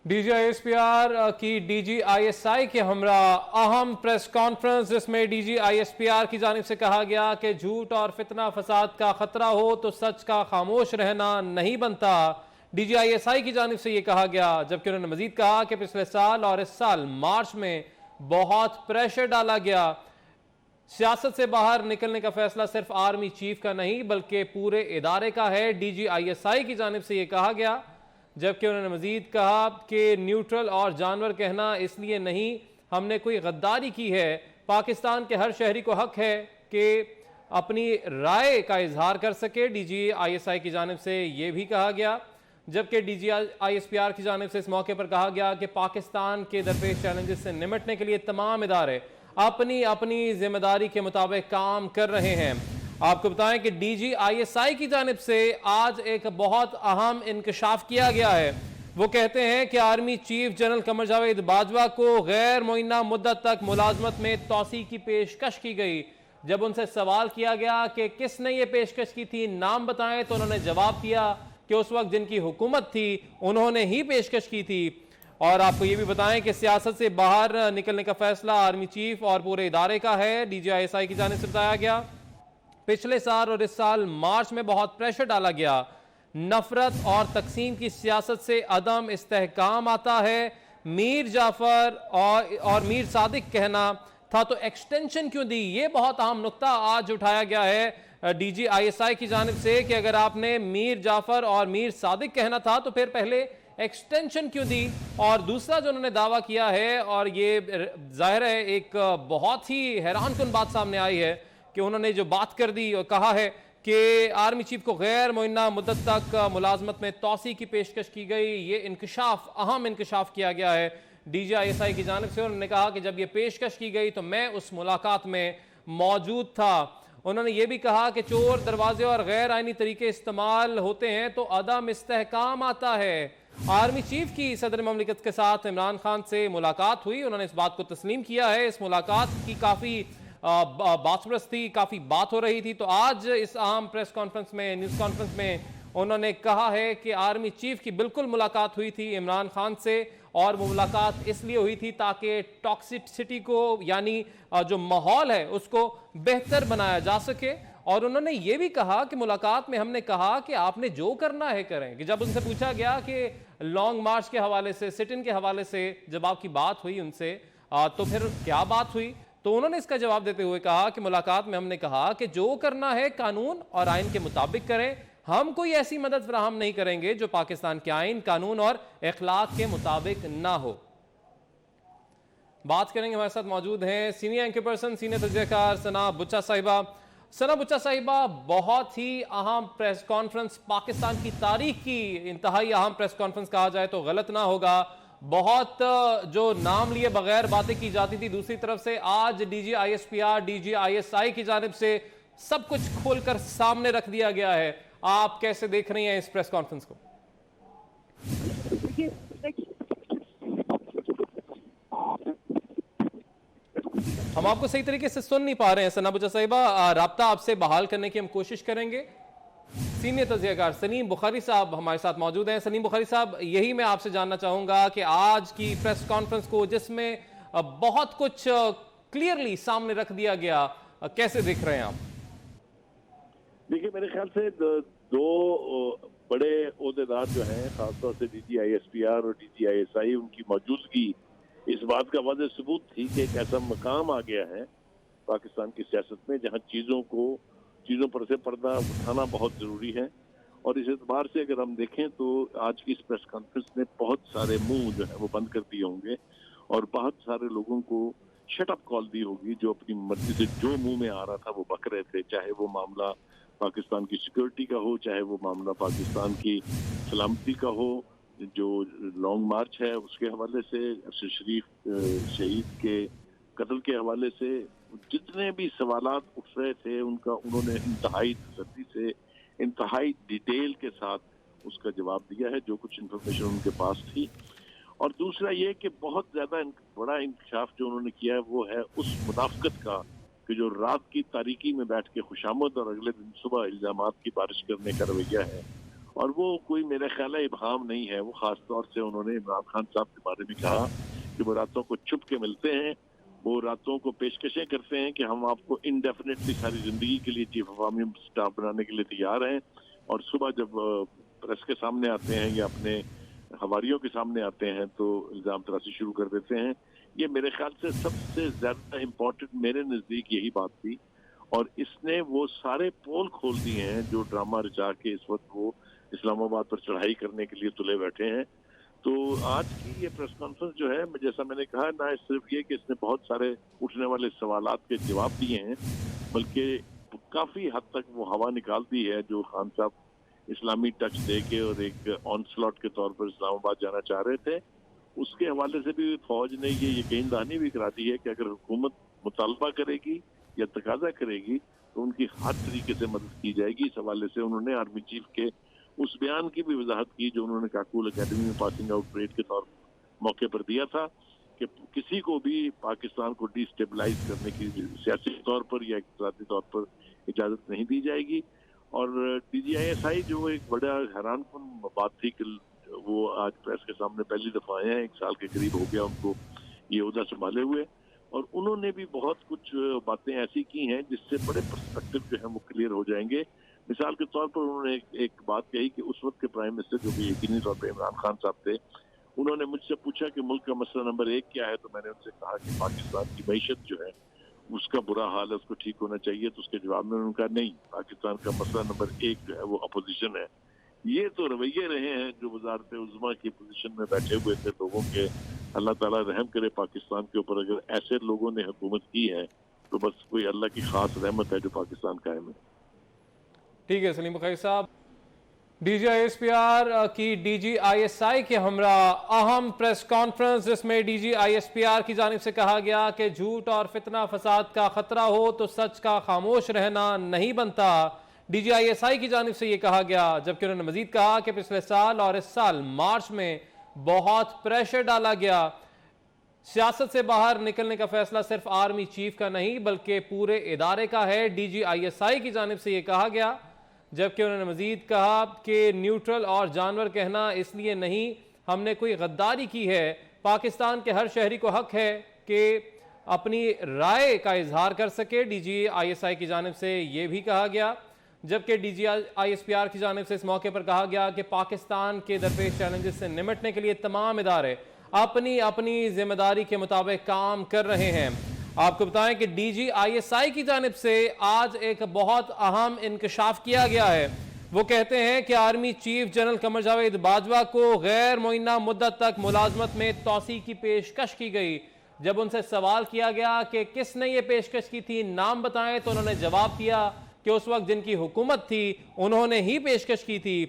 DG ISPR की DG ISI के हमरा अहम प्रेस कॉन्फ्रेंस, जिसमें डीजीआईएसपीआर की जानिब से कहा गया कि झूठ और फितना फसाद का खतरा हो तो सच का खामोश रहना नहीं बनता। डीजीआईएसआई की जानिब से यह कहा गया, जबकि उन्होंने मजीद कहा कि पिछले साल और इस साल मार्च में बहुत प्रेशर डाला गया। सियासत से बाहर निकलने का फैसला सिर्फ आर्मी चीफ का नहीं बल्कि पूरे इदारे का है, डीजीआईएसआई की जानिब से यह कहा गया। जबकि उन्होंने मजीद कहा कि न्यूट्रल और जानवर कहना इसलिए नहीं, हमने कोई गद्दारी की है। पाकिस्तान के हर शहरी को हक है कि अपनी राय का इजहार कर सके, डीजीआईएसआई की जानिब से यह भी कहा गया। जबकि डीजीआईएसपीआर की जानिब से इस मौके पर कहा गया कि पाकिस्तान के दरपेश चैलेंजेस से निपटने के लिए तमाम इदारे अपनी अपनी जिम्मेदारी के मुताबिक काम कर रहे हैं। आपको बताएं कि डीजीआईएसआई की जानिब से आज एक बहुत अहम इंकशाफ किया गया है। वो कहते हैं कि army chief general Qamar Javed Bajwa को गैर मुइन्ना मुद्दत तक मुलाजमत में तौसी की पेशकश की गई। जब उनसे सवाल किया गया कि किसने ये पेशकश की थी, नाम बताएं, तो उन्होंने जवाब दिया कि उस वक्त जिनकी हुकूमत थी उन्होंने ही पेशकश की थी। और आपको ये भी बताएं कि सियासत से बाहर निकलने का फैसला आर्मी चीफ और पूरे इदारे का है, डीजीआईएसआई की जानिब से बताया गया। पिछले साल और इस साल मार्च में बहुत प्रेशर डाला गया। नफरत और तकसीम की सियासत से अदम इस्तेहकाम आता है। मीर जाफर और मीर सादिक कहना था तो एक्सटेंशन क्यों दी, ये बहुत अहम नुक्ता आज उठाया गया है डीजीआईएसआई की जानिब से कि अगर आपने मीर जाफर और मीर सादिक कहना था तो फिर पहले एक्सटेंशन क्यों दी। और दूसरा जो उन्होंने दावा किया है, और ये जाहिर है एक बहुत ही हैरानकुन बात सामने आई है कि उन्होंने जो बात कर दी और कहा है कि आर्मी चीफ को गैर मुइन्ना मुद्दत तक मुलाजमत में तौसी की पेशकश की गई। ये इंकशाफ, अहम इंकशाफ किया गया है डीजीआईएसआई की जानिब से। उन्होंने कहा कि जब ये पेशकश की गई तो मैं उस मुलाकात में मौजूद था। उन्होंने ये भी कहा कि चोर दरवाजे और गैर आईनी तरीके इस्तेमाल होते हैं तो अदम इस्तेहकाम आता है। आर्मी चीफ की सदर ममलिकत के साथ इमरान खान से मुलाकात हुई, उन्होंने इस बात को तस्लीम किया है। इस मुलाकात की काफ़ी बातबरस थी, काफ़ी बात हो रही थी। तो आज इस अहम प्रेस कॉन्फ्रेंस में, न्यूज़ कॉन्फ्रेंस में उन्होंने कहा है कि आर्मी चीफ की बिल्कुल मुलाकात हुई थी इमरान खान से, और वो मुलाकात इसलिए हुई थी ताकि टॉक्सिसिटी को, यानी जो माहौल है उसको बेहतर बनाया जा सके। और उन्होंने ये भी कहा कि मुलाकात में हमने कहा कि आपने जो करना है करें। कि जब उनसे पूछा गया कि लॉन्ग मार्च के हवाले से, सिट इन के हवाले से जब आपकी बात हुई उनसे तो फिर क्या बात हुई, तो उन्होंने इसका जवाब देते हुए कहा कि मुलाकात में हमने कहा कि जो करना है कानून और आइन के मुताबिक करें, हम कोई ऐसी मदद फराहम नहीं करेंगे जो पाकिस्तान के आइन, कानून और अखलाक के मुताबिक ना हो। बात करेंगे, हमारे साथ मौजूद हैं सीनियर एंकर पर्सन, सीनियर तजज़ियाकार सना बुच्चा साहिबा। सना बुच्चा साहिबा, बहुत ही अहम प्रेस कॉन्फ्रेंस, पाकिस्तान की तारीख की इंतहाई अहम प्रेस कॉन्फ्रेंस कहा जाए तो गलत ना होगा। बहुत जो नाम लिए बगैर बातें की जाती थी, दूसरी तरफ से आज डीजीआईएसपीआर, डीजीआईएसआई की जानिब से सब कुछ खोलकर सामने रख दिया गया है। आप कैसे देख रही हैं इस प्रेस कॉन्फ्रेंस को? हम आपको सही तरीके से सुन नहीं पा रहे हैं सना बुच्चा साहिबा, राब्ता आपसे बहाल करने की हम कोशिश करेंगे। सीनियर तजज़ियाकार सलीम बुखारी साहब हमारे साथ मौजूद हैं। सलीम बुखारी साहब, यही मैं आपसे जानना चाहूंगा कि आज की प्रेस कॉन्फ्रेंस को, जिसमें बहुत कुछ क्लियरली सामने रख दिया गया, कैसे देख रहे हैं आप? देखिए, मेरे ख्याल से दो बड़े ओहदेदार जो हैं, खासतौर से डीजीआईएसपीआर और डीजीआईएसआई, उनकी मौजूदगी इस बात का वाज़ेह सबूत थी कि एक ऐसा मकाम आ गया है पाकिस्तान की सियासत में जहां चीज़ों पर से पर्दा उठाना बहुत ज़रूरी है। और इस एतबार से अगर हम देखें तो आज की इस प्रेस कॉन्फ्रेंस ने बहुत सारे मुंह जो है वो बंद कर दिए होंगे और बहुत सारे लोगों को शट अप कॉल दी होगी, जो अपनी मर्जी से जो मुंह में आ रहा था वो बक रहे थे, चाहे वो मामला पाकिस्तान की सिक्योरिटी का हो, चाहे वो मामला पाकिस्तान की सलामती का हो। जो लॉन्ग मार्च है उसके हवाले से, अफसर शरीफ शहीद के कत्ल के हवाले से जितने भी सवालात उठ रहे थे, उन्होंने इंतहाई तसद्दी से, इंतहाई डिटेल के साथ उसका जवाब दिया है, जो कुछ इन्फॉर्मेशन उनके पास थी। और दूसरा ये कि बहुत ज़्यादा बड़ा इंकशाफ जो उन्होंने किया है वो है उस मुनाफकत का कि जो रात की तारीकी में बैठ के खुशामद और अगले दिन सुबह इल्जामात की बारिश करने का रवैया है। और वो कोई मेरा ख्याल है इबहाम नहीं है। वो खास तौर से उन्होंने इमरान खान साहब के बारे में कहा कि वो रातों को छुप के मिलते हैं, वो रातों को पेशकशें करते हैं कि हम आपको इनडेफिनेटली सारी जिंदगी के लिए चीफ ऑफ आर्मी स्टाफ बनाने के लिए तैयार हैं, और सुबह जब प्रेस के सामने आते हैं या अपने हवारियों के सामने आते हैं तो इल्जाम तराशी शुरू कर देते हैं। ये मेरे ख्याल से सबसे ज्यादा इम्पोर्टेंट मेरे नजदीक यही बात थी, और इसने वो सारे पोल खोल दिए हैं जो ड्रामा रचा के इस वक्त वो इस्लामाबाद पर चढ़ाई करने के लिए तुले बैठे हैं। तो आज की ये प्रेस कॉन्फ्रेंस जो है, जैसा मैंने कहा, ना सिर्फ ये कि इसने बहुत सारे उठने वाले सवालात के जवाब दिए हैं, बल्कि काफी हद तक वो हवा निकाल दी है जो खान साहब इस्लामी टच दे के और एक ऑन स्लॉट के तौर पर इस्लामाबाद जाना चाह रहे थे। उसके हवाले से भी फौज ने ये यकीन दहानी भी करा दी है कि अगर हुकूमत मुतालबा करेगी या तकाजा करेगी तो उनकी हर तरीके से मदद की जाएगी। इस हवाले से उन्होंने आर्मी चीफ के उस बयान की भी वजाहत की जो उन्होंने काकुल अकेडमी में पासिंग आउट परेड के तौर मौके पर दिया था कि किसी को भी पाकिस्तान को डिस्टेबलाइज करने की सियासी तौर पर या इक़्तिसादी तौर पर इजाजत नहीं दी जाएगी। और DGISI जो एक बड़ा हैरानकुन बात थी कि वो आज प्रेस के सामने पहली दफा आए हैं, 1 साल के करीब हो गया उनको ये ओहदा संभाले हुए, और उन्होंने भी बहुत कुछ बातें ऐसी की हैं जिससे बड़े पर्सपेक्टिव जो है वो क्लियर हो जाएंगे। मिसाल के तौर पर उन्होंने एक बात कही कि उस वक्त के प्राइम मिनिस्टर जो कि यकीनी तौर पर इमरान खान साहब थे, उन्होंने मुझसे पूछा कि मुल्क का मसला नंबर 1 क्या है, तो मैंने उनसे कहा कि पाकिस्तान की मईशत जो है उसका बुरा हाल है, उसको ठीक होना चाहिए। तो उसके जवाब में उन्होंने कहा नहीं, पाकिस्तान का मसला नंबर 1 जो है वो अपोजिशन है। ये तो रवैये रहे हैं जो वजारत उज़्मा की पोजीशन में बैठे हुए थे लोगों के। अल्लाह ताला रहम करे पाकिस्तान के ऊपर, अगर ऐसे लोगों ने हुकूमत की है तो बस कोई अल्लाह की खास रहमत है जो पाकिस्तान कायम है। ठीक है सलीम बुखारी साहब, DGISPR की DGISI के हमरा अहम प्रेस कॉन्फ्रेंस जिसमें DGISPR की जानिब से कहा गया कि झूठ और फितना फसाद का खतरा हो तो सच का खामोश रहना नहीं बनता। DGISI की जानिब से यह कहा गया, जबकि उन्होंने मजीद कहा कि पिछले साल और इस साल मार्च में बहुत प्रेशर डाला गया। सियासत से बाहर निकलने का फैसला सिर्फ आर्मी चीफ का नहीं बल्कि पूरे इदारे का है, DGISI की जानिब से यह कहा गया। जबकि उन्होंने मजीद कहा कि न्यूट्रल और जानवर कहना इसलिए नहीं, हमने कोई गद्दारी की है। पाकिस्तान के हर शहरी को हक है कि अपनी राय का इजहार कर सके, DGISI की जानिब से यह भी कहा गया। जबकि DGISPR की जानिब से इस मौके पर कहा गया कि पाकिस्तान के दरपेश चैलेंजेस से निमटने के लिए तमाम इदारे अपनी अपनी जिम्मेदारी के मुताबिक काम कर रहे हैं। आपको बताएं कि DGISI की जानिब से आज एक बहुत अहम इंकशाफ किया गया है। वो कहते हैं कि army chief general Qamar Javed Bajwa को गैर मुइन्ना मुद्दत तक मुलाजमत में तौसी की पेशकश की गई। जब उनसे सवाल किया गया कि किसने ये पेशकश की थी, नाम बताएं, तो उन्होंने जवाब दिया कि उस वक्त जिनकी हुकूमत थी उन्होंने ही पेशकश की थी।